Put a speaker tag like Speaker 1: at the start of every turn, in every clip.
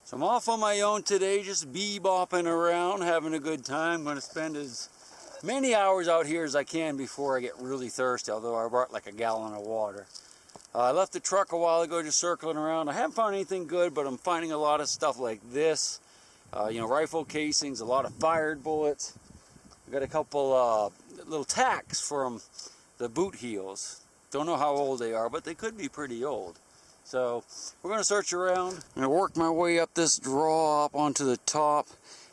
Speaker 1: So I'm off on my own today, just bebopping around, having a good time. I'm going to spend as many hours out here as I can before I get really thirsty, although I brought like a gallon of water. I left the truck a while ago just circling around. I haven't found anything good, but I'm finding a lot of stuff like this. Rifle casings, a lot of fired bullets. I got a couple little tacks from the boot heels. Don't know how old they are, but they could be pretty old. So we're going to search around. I'm going to work my way up this draw up onto the top,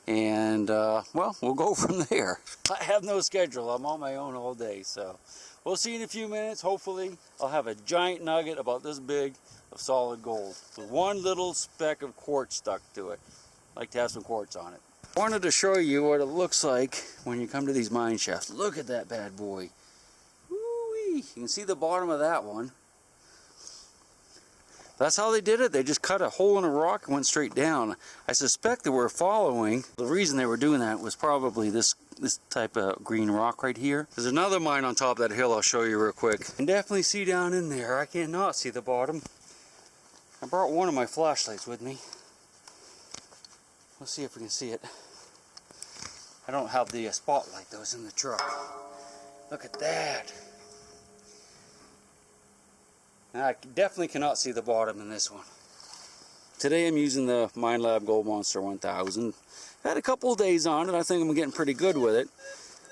Speaker 1: and well, we'll go from there. I have no schedule. I'm on my own all day, so we'll see in a few minutes. Hopefully I'll have a giant nugget about this big of solid gold with one little speck of quartz stuck to it. I like to have some quartz on it. I wanted to show you what it looks like when you come to these mine shafts. Look at that bad boy. Woo-wee. You can see the bottom of that one. That's how they did it. They just cut a hole in a rock and went straight down. I suspect they were following. The reason they were doing that was probably this type of green rock right here. There's another mine on top of that hill I'll show you real quick. You can definitely see down in there. I cannot see the bottom. I brought one of my flashlights with me. Let's see if we can see it. I don't have the spotlight though, it's in the truck. Look at that. I definitely cannot see the bottom in this one. Today I'm using the Minelab Gold Monster 1000. Had a couple of days on it. I think I'm getting pretty good with it.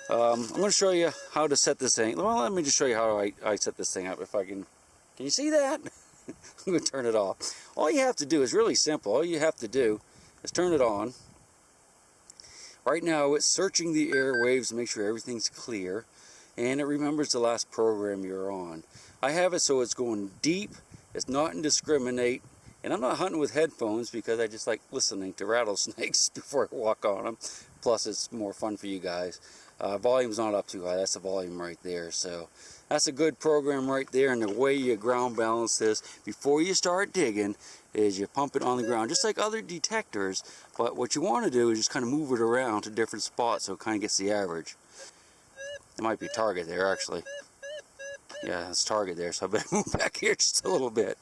Speaker 1: I'm going to show you how to set this thing. Well, let me just show you how I set this thing up. If I can you see that? I'm going to turn it off. All you have to do is really simple. All you have to do is turn it on. Right now it's searching the airwaves to make sure everything's clear, and it remembers the last program you're on. I have it so it's going deep, it's not indiscriminate, and I'm not hunting with headphones because I just like listening to rattlesnakes before I walk on them. Plus it's more fun for you guys. Volume's not up too high, that's the volume right there. So that's a good program right there, and the way you ground balance this before you start digging is you pump it on the ground, just like other detectors, but what you want to do is just kind of move it around to different spots so it kind of gets the average. There might be a target there actually. Yeah, it's target there, so I better move back here just a little bit.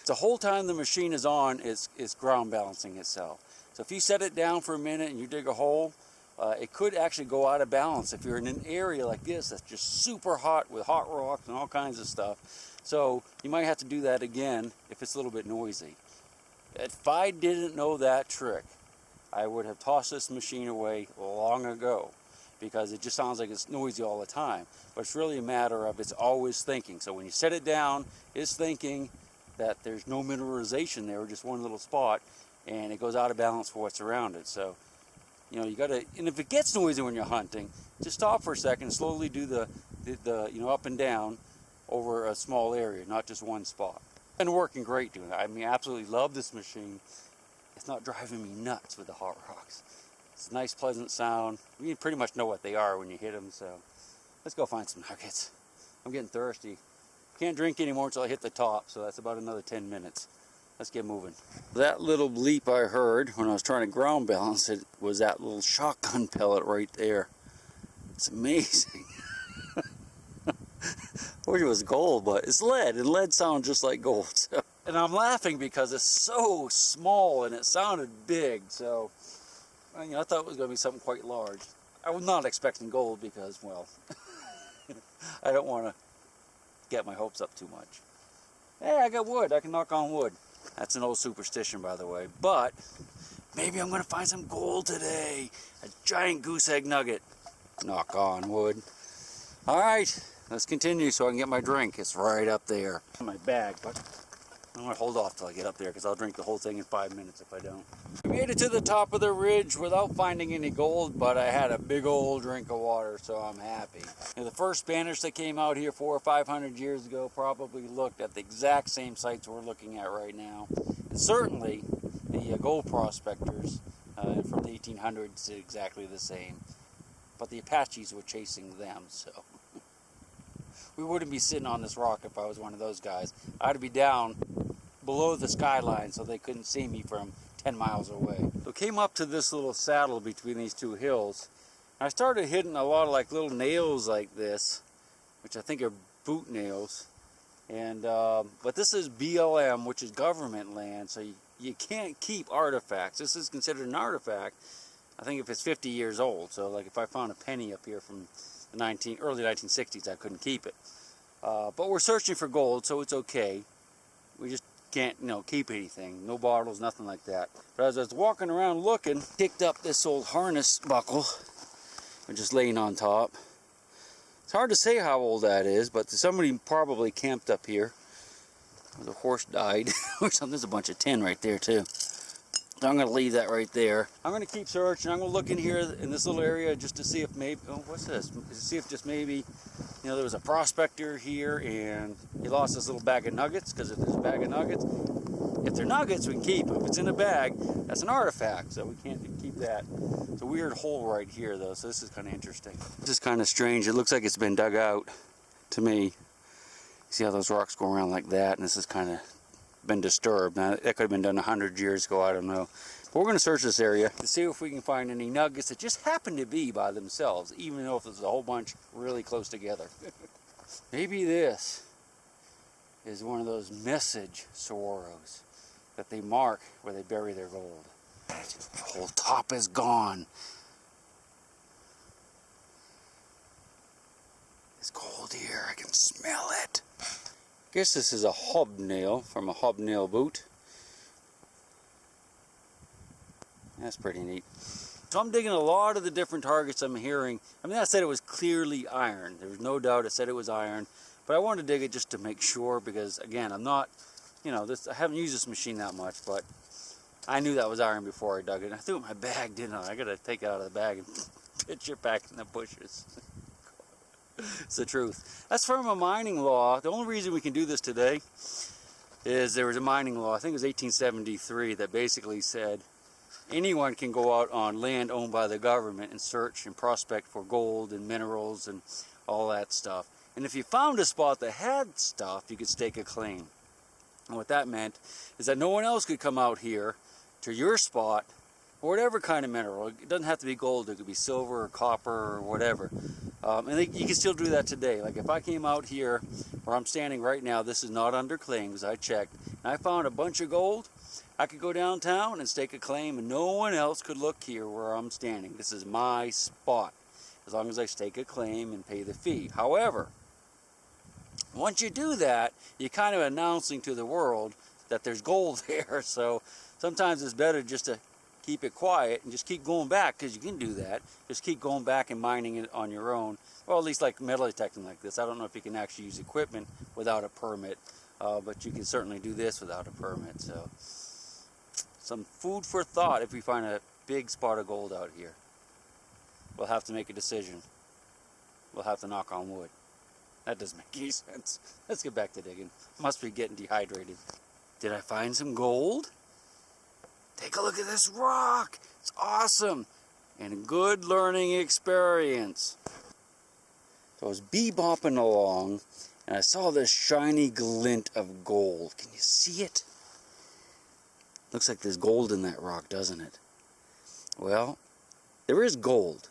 Speaker 1: The whole time the machine is on, it's ground balancing itself. So if you set it down for a minute and you dig a hole, it could actually go out of balance if you're in an area like this that's just super hot with hot rocks and all kinds of stuff. So you might have to do that again if it's a little bit noisy. If I didn't know that trick, I would have tossed this machine away long ago, because it just sounds like it's noisy all the time. But it's really a matter of it's always thinking. So when you set it down, it's thinking that there's no mineralization there, just one little spot, and it goes out of balance for what's around it. So, you gotta, and if it gets noisy when you're hunting, just stop for a second and slowly do the up and down over a small area, not just one spot. Been working great doing that. I mean, I absolutely love this machine. It's not driving me nuts with the hot rocks. It's a nice, pleasant sound. You pretty much know what they are when you hit them, so let's go find some nuggets. I'm getting thirsty. Can't drink anymore until I hit the top, so that's about another 10 minutes. Let's get moving. That little bleep I heard when I was trying to ground balance it was that little shotgun pellet right there. It's amazing. I wish it was gold, but it's lead, and lead sounds just like gold. So. And I'm laughing because it's so small and it sounded big, so I thought it was going to be something quite large. I was not expecting gold because, well, I don't want to get my hopes up too much. Hey, I got wood. I can knock on wood. That's an old superstition, by the way. But maybe I'm going to find some gold today. A giant goose egg nugget. Knock on wood. All right, let's continue so I can get my drink. It's right up there in my bag, but I'm going to hold off till I get up there because I'll drink the whole thing in 5 minutes if I don't. We made it to the top of the ridge without finding any gold, but I had a big old drink of water, so I'm happy. The first Spanish that came out here 400 or 500 years ago probably looked at the exact same sites we're looking at right now. And certainly the gold prospectors from the 1800s did exactly the same. But the Apaches were chasing them, so we wouldn't be sitting on this rock if I was one of those guys. I'd be down below the skyline so they couldn't see me from 10 miles away. So came up to this little saddle between these two hills. I started hitting a lot of like little nails like this, which I think are boot nails. And but this is BLM, which is government land, so you can't keep artifacts. This is considered an artifact, I think, if it's 50 years old. So like if I found a penny up here from the early 1960s, I couldn't keep it. But we're searching for gold, so it's okay. We just can't, you know, keep anything. No bottles, nothing like that. But as I was walking around looking, picked up this old harness buckle, just laying on top. It's hard to say how old that is, but somebody probably camped up here. The horse died or something. There's a bunch of tin right there too. So I'm going to leave that right there. I'm going to keep searching. I'm going to look in here in this little area just to see if maybe, oh, what's this? To see if just maybe, you know, there was a prospector here and he lost this little bag of nuggets, because if there's a bag of nuggets, if they're nuggets, we can keep them. If it's in a bag, that's an artifact, so we can't keep that. It's a weird hole right here though, so this is kind of interesting. This is kind of strange. It looks like it's been dug out to me. See how those rocks go around like that, and this has kind of been disturbed. Now, that could have been done 100 years ago, I don't know. But we're going to search this area to see if we can find any nuggets that just happen to be by themselves, even though if there's a whole bunch really close together. Maybe this is one of those message saguaros that they mark where they bury their gold. The whole top is gone. There's gold here, I can smell it. I guess this is a hobnail from a hobnail boot. That's pretty neat. So I'm digging a lot of the different targets I'm hearing. I mean, I said it was clearly iron. There was no doubt it said it was iron. But I wanted to dig it just to make sure, because again, I'm not, you know, I haven't used this machine that much, but I knew that was iron before I dug it. I threw it in my bag, didn't I? I gotta take it out of the bag and pitch it back in the bushes. It's the truth. That's from a mining law. The only reason we can do this today is there was a mining law, I think it was 1873, that basically said anyone can go out on land owned by the government and search and prospect for gold and minerals and all that stuff. And if you found a spot that had stuff, you could stake a claim. And what that meant is that no one else could come out here to your spot, or whatever kind of mineral. It doesn't have to be gold, it could be silver or copper or whatever. You can still do that today. Like if I came out here where I'm standing right now, this is not under claim because I checked, and I found a bunch of gold, I could go downtown and stake a claim and no one else could look here where I'm standing. This is my spot, as long as I stake a claim and pay the fee. However, once you do that, you're kind of announcing to the world that there's gold there, so sometimes it's better just to keep it quiet and just keep going back, because you can do that. Just keep going back and mining it on your own. Well, at least like metal detecting like this. I don't know if you can actually use equipment without a permit, but you can certainly do this without a permit. So, some food for thought if we find a big spot of gold out here. We'll have to make a decision. We'll have to knock on wood. That doesn't make any sense. Let's get back to digging. Must be getting dehydrated. Did I find some gold? Take a look at this rock. It's awesome. And a good learning experience. So I was bebopping along and I saw this shiny glint of gold. Can you see it? Looks like there's gold in that rock, doesn't it? Well, there is gold,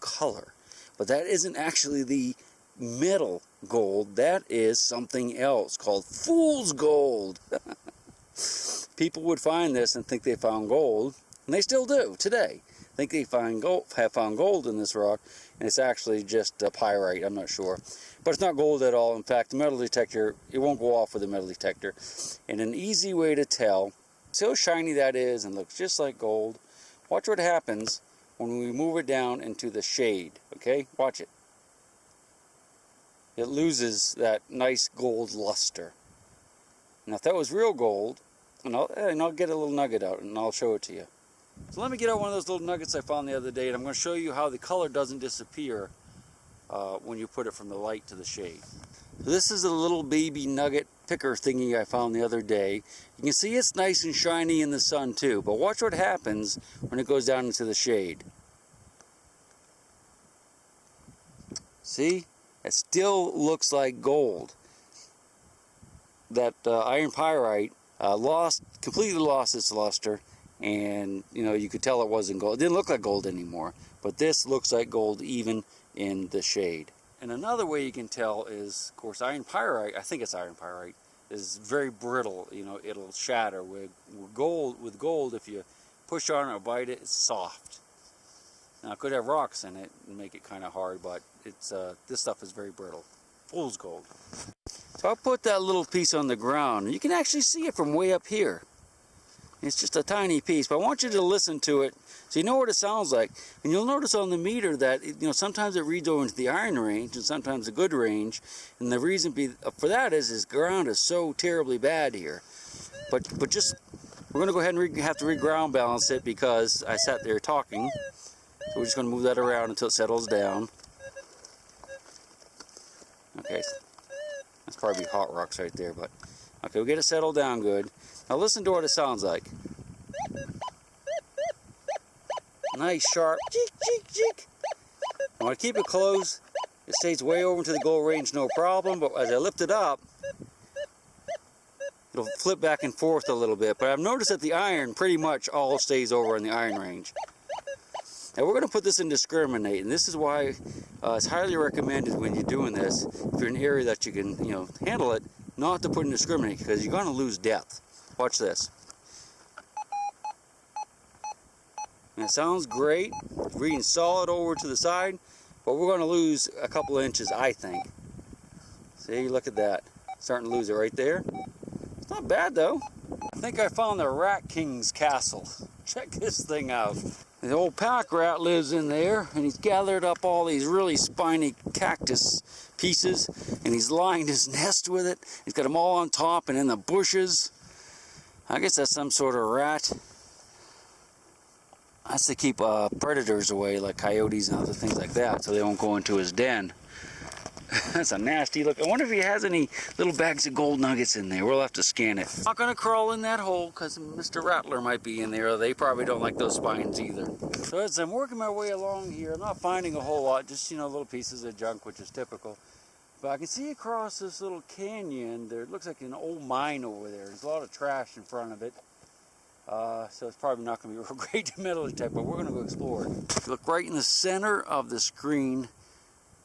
Speaker 1: color, but that isn't actually the metal gold. That is something else called fool's gold. People would find this and think they found gold, and they still do today. Think they have found gold in this rock, and it's actually just pyrite. I'm not sure, but it's not gold at all. In fact, the metal detector, it won't go off with the metal detector. And an easy way to tell, see how shiny that is and looks just like gold. Watch what happens when we move it down into the shade. Okay, watch it. It loses that nice gold luster. Now, if that was real gold, and I'll get a little nugget out and I'll show it to you. So let me get out one of those little nuggets I found the other day, and I'm going to show you how the color doesn't disappear when you put it from the light to the shade. So this is a little baby nugget picker thingy I found the other day. You can see it's nice and shiny in the sun too, but watch what happens when it goes down into the shade. See? It still looks like gold. That iron pyrite completely lost its luster, and you know, you could tell it wasn't gold. It didn't look like gold anymore, but this looks like gold even in the shade. And another way you can tell is, of course, iron pyrite, I think it's iron pyrite, is very brittle. You know, it'll shatter. With gold, if you push on it or bite it, it's soft. Now it could have rocks in it and make it kind of hard, but it's this stuff is very brittle. Fool's gold. So I'll put that little piece on the ground, and you can actually see it from way up here. It's just a tiny piece, but I want you to listen to it so you know what it sounds like. And you'll notice on the meter that sometimes it reads over into the iron range and sometimes the good range. And the reason for that is ground is so terribly bad here. But just we're going to go ahead and have to re-ground balance it because I sat there talking. So we're just going to move that around until it settles down. Okay, that's probably hot rocks right there, but okay, we'll get it settled down good. Now listen to what it sounds like. Nice sharp cheek, cheek, cheek. I want to keep it close. It stays way over into the gold range, no problem, but as I lift it up, it'll flip back and forth a little bit. But I've noticed that the iron pretty much all stays over in the iron range. Now we're going to put this in discriminate, and this is why it's highly recommended when you're doing this, if you're in an area that you can handle it, not to put in discriminate because you're going to lose depth. Watch this. And it sounds great, reading solid over to the side, but we're going to lose a couple of inches, I think. See, look at that. Starting to lose it right there. It's not bad though. I think I found the Rat King's castle. Check this thing out. The old pack rat lives in there, and he's gathered up all these really spiny cactus pieces, and he's lined his nest with it. He's got them all on top and in the bushes. I guess that's some sort of rat. That's to keep predators away, like coyotes and other things like that, so they won't go into his den. That's a nasty look. I wonder if he has any little bags of gold nuggets in there. We'll have to scan it. Not gonna crawl in that hole because Mr. Rattler might be in there. They probably don't like those spines either. So as I'm working my way along here, I'm not finding a whole lot, just little pieces of junk, which is typical. But I can see across this little canyon, there looks like an old mine over there. There's a lot of trash in front of it. So it's probably not going to be real great to metal detect, but we're going to go explore it. Look right in the center of the screen.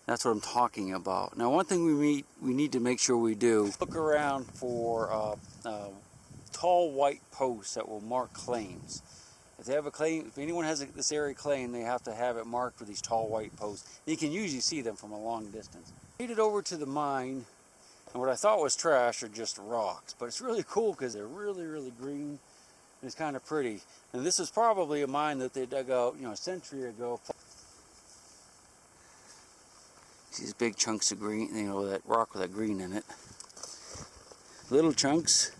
Speaker 1: That's what I'm talking about. Now, one thing we need to make sure we do, look around for tall white posts that will mark claims. If they have a claim, if anyone has this area claim, they have to have it marked with these tall white posts. You can usually see them from a long distance. Made it over to the mine, and what I thought was trash are just rocks, but it's really cool because they're really, really green. And it's kind of pretty. And this is probably a mine that they dug out, a century ago. These big chunks of green, that rock with that green in it. Little chunks,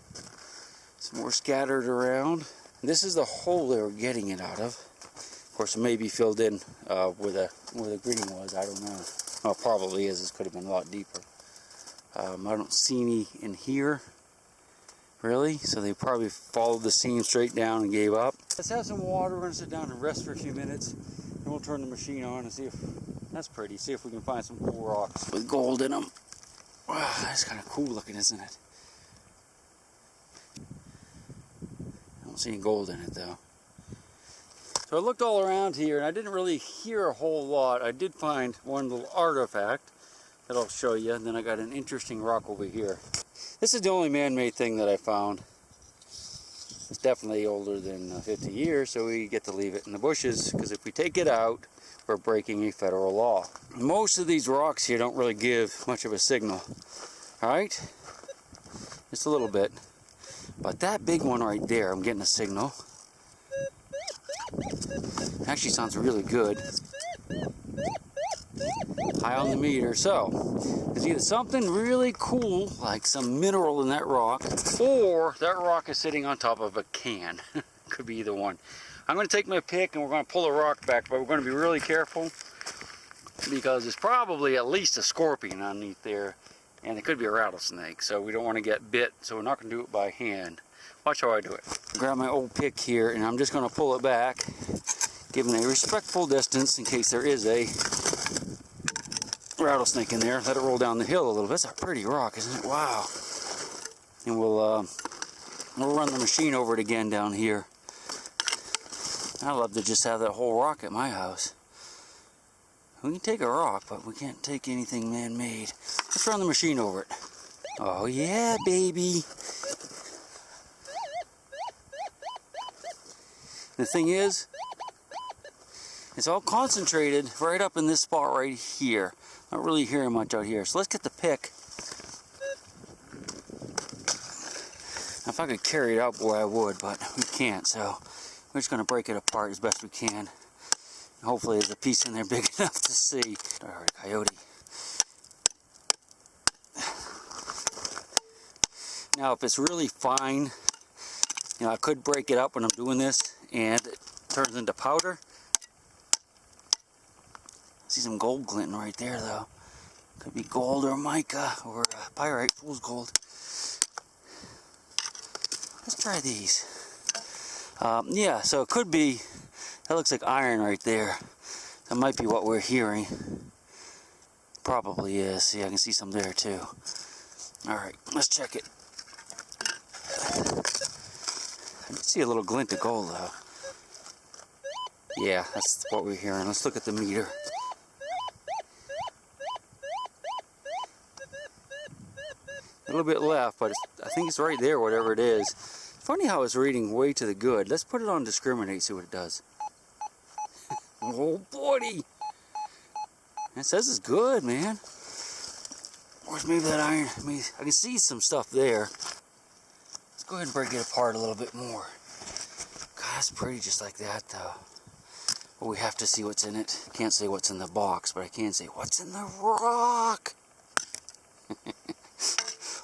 Speaker 1: some more scattered around. And this is the hole they were getting it out of. Of course, it may be filled in where the green was. I don't know. Well, it probably is. This could have been a lot deeper. I don't see any in here. Really? So they probably followed the seam straight down and gave up. Let's have some water. We're going to sit down and rest for a few minutes. And we'll turn the machine on and see if that's pretty. See if we can find some cool rocks with gold in them. Wow, that's kind of cool looking, isn't it? I don't see any gold in it though. So I looked all around here and I didn't really hear a whole lot. I did find one little artifact that I'll show you. And then I got an interesting rock over here. This is the only man-made thing that I found. It's definitely older than 50 years, so we get to leave it in the bushes, because if we take it out, we're breaking a federal law. Most of these rocks here don't really give much of a signal. Alright? Just a little bit. But that big one right there, I'm getting a signal. Actually sounds really good. High on the meter, so it's either something really cool, like some mineral in that rock, or that rock is sitting on top of a can. Could be either one. I'm going to take my pick and we're going to pull the rock back, but we're going to be really careful because there's probably at least a scorpion underneath there, and it could be a rattlesnake, so we don't want to get bit, so we're not going to do it by hand. Watch how I do it. Grab my old pick here and I'm just going to pull it back, giving a respectful distance in case there is a rattlesnake in there. Let it roll down the hill a little bit. That's a pretty rock, isn't it? Wow. And we'll run the machine over it again down here. I'd love to just have that whole rock at my house. We can take a rock, but we can't take anything man-made. Let's run the machine over it. Oh yeah, baby. The thing is, it's all concentrated right up in this spot right here. Not really hearing much out here. So let's get the pick. If I could carry it out, boy, I would, but we can't. So we're just gonna break it apart as best we can. Hopefully there's a piece in there big enough to see. Alright, coyote. Now if it's really fine, you know, I could break it up when I'm doing this and it turns into powder. I see some gold glinting right there though. Could be gold or mica or pyrite, fool's gold. Let's try these. Yeah, so it could be, that looks like iron right there. That might be what we're hearing. Probably is. See, I can see some there too. Alright, let's check it. I can see a little glint of gold though. Yeah, that's what we're hearing. Let's look at the meter. A little bit left, but I think it's right there, whatever it is. Funny how it's reading way to the good. Let's put it on discriminate, see what it does. Oh, buddy! It says it's good, man. Or maybe that iron. I mean, I can see some stuff there. Let's go ahead and break it apart a little bit more. God, that's pretty just like that, though. But we have to see what's in it. Can't say what's in the box, but I can say what's in the rock.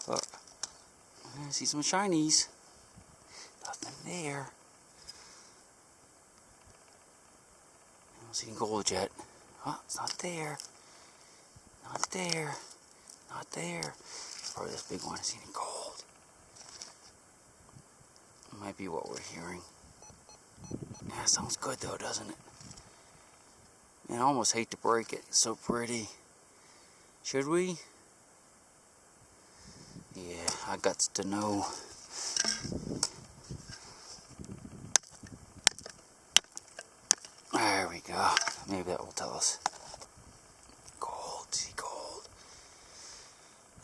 Speaker 1: I see some shinies. Nothing there. I don't see any gold yet. Oh, it's not there. Not there. Not there. Probably this big one. I see any gold. It might be what we're hearing. Yeah, sounds good though, doesn't it? Man, I almost hate to break it. It's so pretty. Should we? Yeah, I got to know. There we go. Maybe that will tell us. Gold, see gold.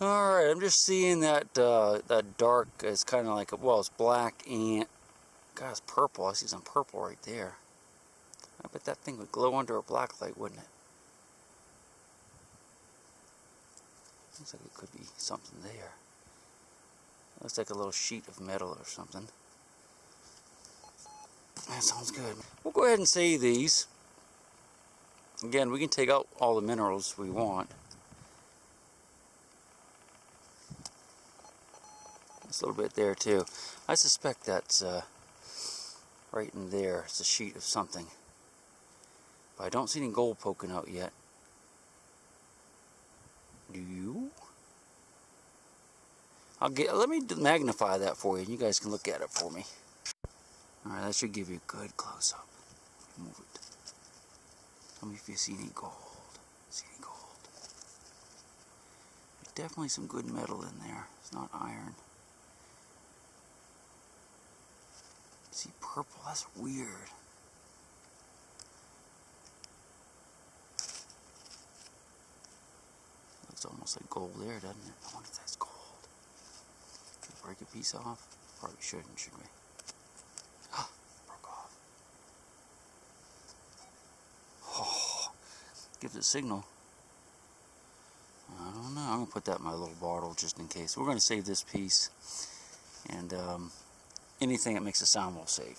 Speaker 1: Alright, I'm just seeing that that dark is kind of like, well, it's black and, God, it's purple. I see some purple right there. I bet that thing would glow under a black light, wouldn't it? Looks like it could be something there. Looks like a little sheet of metal or something. That sounds good. We'll go ahead and save these. Again, we can take out all the minerals we want. There's a little bit there too. I suspect that's right in there. It's a sheet of something. But I don't see any gold poking out yet. Do you? Let me magnify that for you, and you guys can look at it for me. Alright, that should give you a good close-up. Move it. Tell me if you see any gold. See any gold? There's definitely some good metal in there. It's not iron. See purple? That's weird. Looks almost like gold there, doesn't it? I wonder if that's gold. Can we break a piece off? Probably shouldn't, should we? Broke off. Oh, gives it a signal. I don't know. I'm going to put that in my little bottle just in case. We're going to save this piece. And anything that makes a sound we'll save.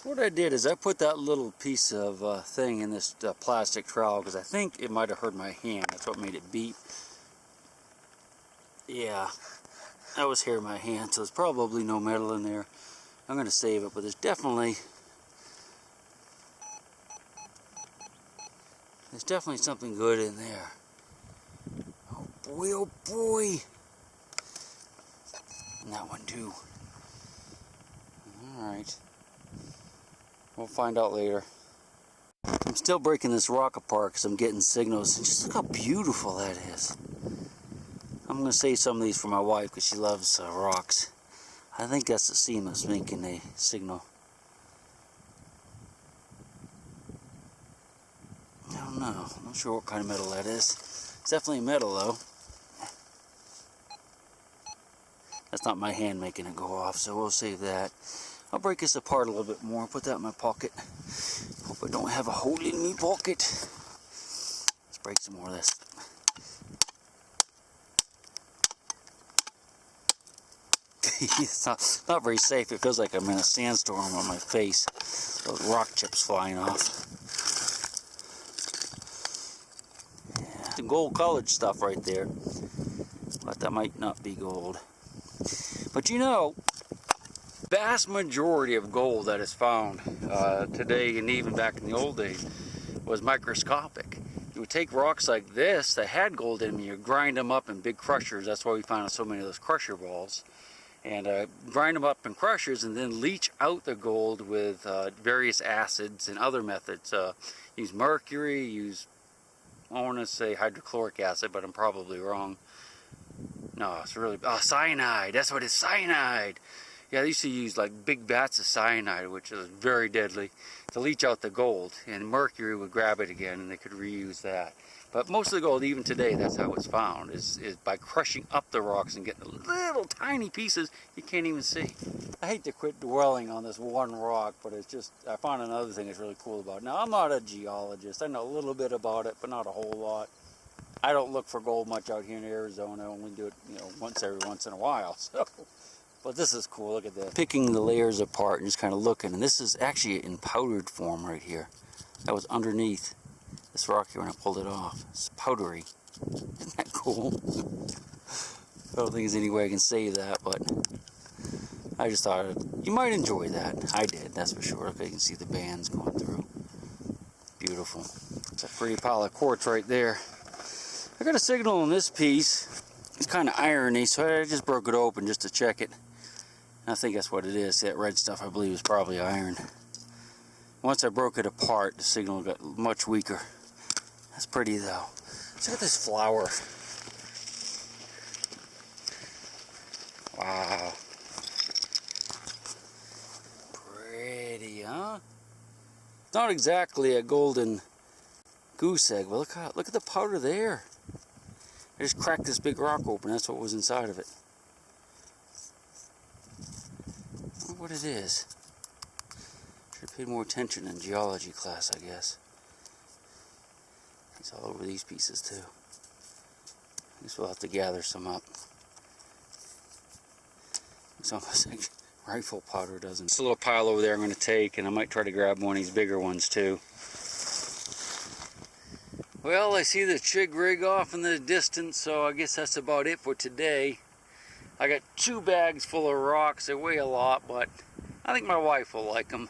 Speaker 1: What I did is I put that little piece of thing in this plastic trowel because I think it might have hurt my hand. That's what made it beep. Yeah, that was here in my hand, so there's probably no metal in there. I'm going to save it, but there's definitely something good in there. Oh boy, oh boy. And that one too. Alright. We'll find out later. I'm still breaking this rock apart because I'm getting signals. And just look how beautiful that is. I'm going to save some of these for my wife because she loves rocks. I think that's the seamless making a signal. I don't know. I'm not sure what kind of metal that is. It's definitely metal though. That's not my hand making it go off, so we'll save that. I'll break this apart a little bit more, put that in my pocket. Hope I don't have a hole in me pocket. Let's break some more of this. It's not very safe. It feels like I'm in a sandstorm on my face. Those rock chips flying off. Yeah. The gold colored stuff right there. But that might not be gold. But you know, vast majority of gold that is found today and even back in the old days was microscopic. You would take rocks like this that had gold in them, you grind them up in big crushers. That's why we found so many of those crusher balls. And grind them up in crushers and then leach out the gold with various acids and other methods. Use mercury, use, I want to say hydrochloric acid, but I'm probably wrong. No, it's really, cyanide, that's what it's, cyanide. Yeah, they used to use like big vats of cyanide, which is very deadly, to leach out the gold. And mercury would grab it again and they could reuse that. But most of the gold, even today, that's how it's found, is by crushing up the rocks and getting little tiny pieces you can't even see. I hate to quit dwelling on this one rock, but it's just, I found another thing that's really cool about it. Now, I'm not a geologist. I know a little bit about it, but not a whole lot. I don't look for gold much out here in Arizona. I only do it, you know, once in a while. So, but this is cool. Look at this. Picking the layers apart and just kind of looking. And this is actually in powdered form right here. That was underneath this rock here when I pulled it off. It's powdery. Isn't that cool? I don't think there's any way I can save that, but I just thought you might enjoy that. I did, that's for sure. Look, you can see the bands going through. Beautiful. It's a pretty pile of quartz right there. I got a signal on this piece. It's kind of irony, so I just broke it open just to check it. And I think that's what it is. That red stuff, I believe, is probably iron. Once I broke it apart, the signal got much weaker. That's pretty though. Let's look at this flower. Wow. Pretty, huh? Not exactly a golden goose egg, but look at the powder there. I just cracked this big rock open. That's what was inside of it. I wonder what it is. Should have paid more attention in geology class, I guess. It's all over these pieces too. I guess we'll have to gather some up. It's almost like rifle powder, doesn't it? It's a little pile over there I'm going to take, and I might try to grab one of these bigger ones too. Well, I see the Chig rig off in the distance, so I guess that's about it for today. I got 2 bags full of rocks. They weigh a lot, but I think my wife will like them.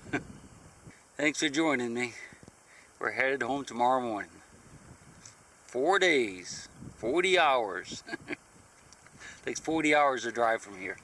Speaker 1: Thanks for joining me. We're headed home tomorrow morning. 4 days, 40 hours. Takes 40 hours to drive from here.